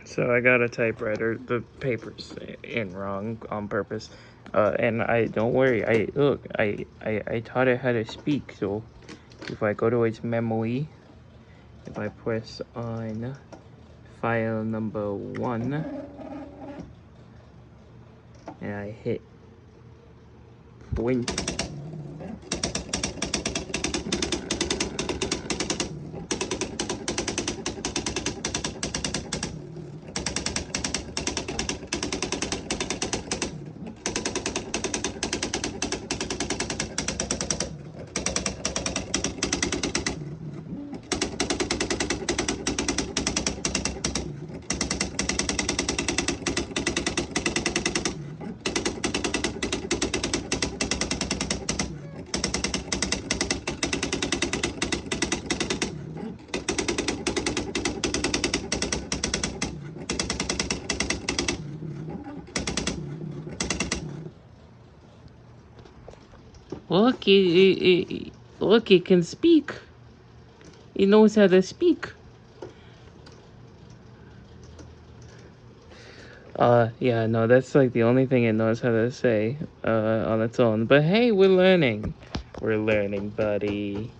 So I got a typewriter. The paper's in wrong on purpose. And don't worry. I taught it how to speak. So if I go to its memory, if I press on file number 1 and I hit print. Look, look, it can speak. It knows how to speak. Yeah, no, that's like the only thing it knows how to say, on its own. But hey, we're learning. We're learning, buddy.